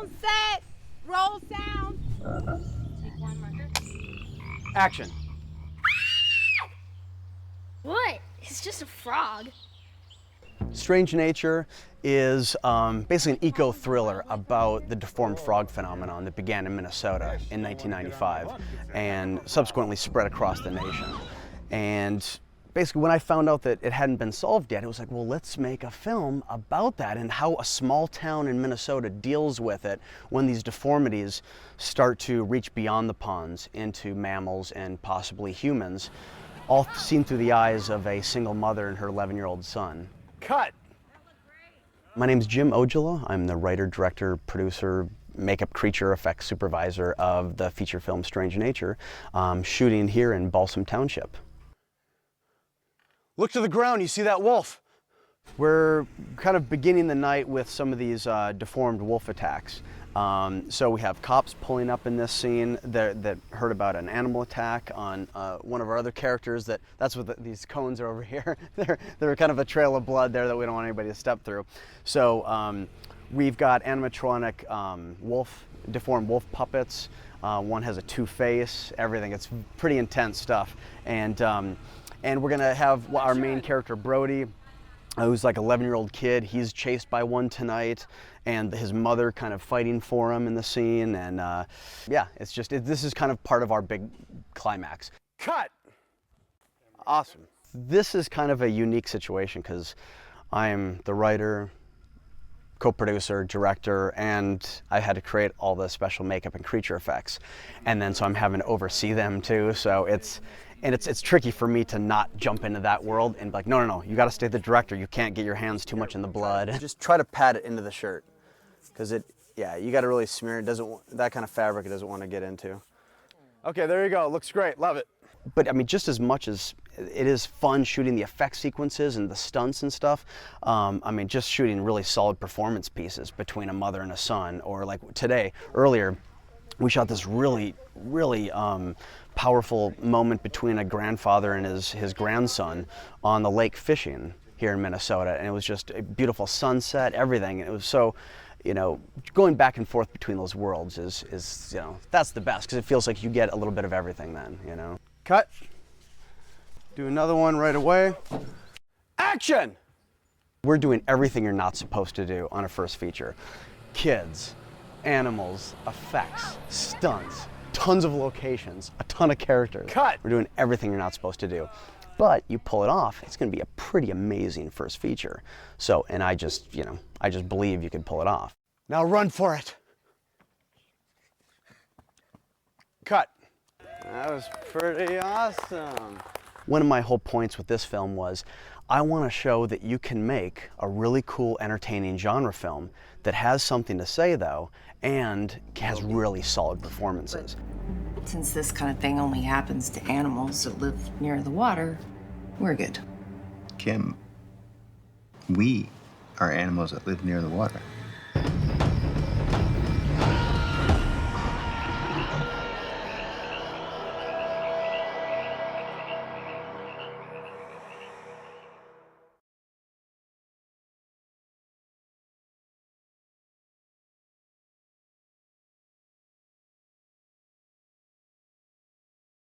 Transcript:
Sound set. Roll sound. Take one marker. Action. What? It's just a frog. Strange Nature is basically an eco-thriller about the deformed frog phenomenon that began in Minnesota in 1995 and subsequently spread across the nation. And basically when I found out that it hadn't been solved yet, it was like, well, let's make a film about that and how a small town in Minnesota deals with it when these deformities start to reach beyond the ponds into mammals and possibly humans, all seen through the eyes of a single mother and her 11-year-old son. Cut! My name's Jim Ojala. I'm the writer, director, producer, makeup creature effects supervisor of the feature film Strange Nature, shooting here in Balsam Township. Look to the ground, you see that wolf? We're kind of beginning the night with some of these deformed wolf attacks. So we have cops pulling up in this scene that heard about an animal attack on one of our other characters. That's what these cones are over here. They're kind of a trail of blood there that we don't want anybody to step through. So we've got animatronic deformed wolf puppets. One has a two-face, everything. It's pretty intense stuff. And we're gonna have our main character, Brody, who's like an 11-year-old kid. He's chased by one tonight, and his mother kind of fighting for him in the scene. And yeah, this is kind of part of our big climax. Cut! Awesome. This is kind of a unique situation because I'm the writer, co-producer, director, and I had to create all the special makeup and creature effects. And then so I'm having to oversee them too. So it's tricky for me to not jump into that world and be like, no, you gotta stay the director. You can't get your hands too much in the blood. Just try to pat it into the shirt. Because you gotta really smear it. That kind of fabric it doesn't want to get into. Okay, there you go. Looks great, love it. But I mean, just as much as it is fun shooting the effect sequences and the stunts and stuff, I mean, just shooting really solid performance pieces between a mother and a son, or like earlier, we shot this really powerful moment between a grandfather and his grandson on the lake fishing here in Minnesota, and it was just a beautiful sunset, everything. And it was so, going back and forth between those worlds is that's the best, because it feels like you get a little bit of everything then, Cut. Do another one right away. Action! We're doing everything you're not supposed to do on a first feature. Kids, animals, effects, stunts, tons of locations, a ton of characters. Cut! We're doing everything you're not supposed to do. But you pull it off, it's gonna be a pretty amazing first feature. So, and I just believe you can pull it off. Now run for it. Cut. That was pretty awesome. One of my whole points with this film was, I want to show that you can make a really cool, entertaining genre film that has something to say though, and has really solid performances. Since this kind of thing only happens to animals that live near the water, we're good. Kim, we are animals that live near the water.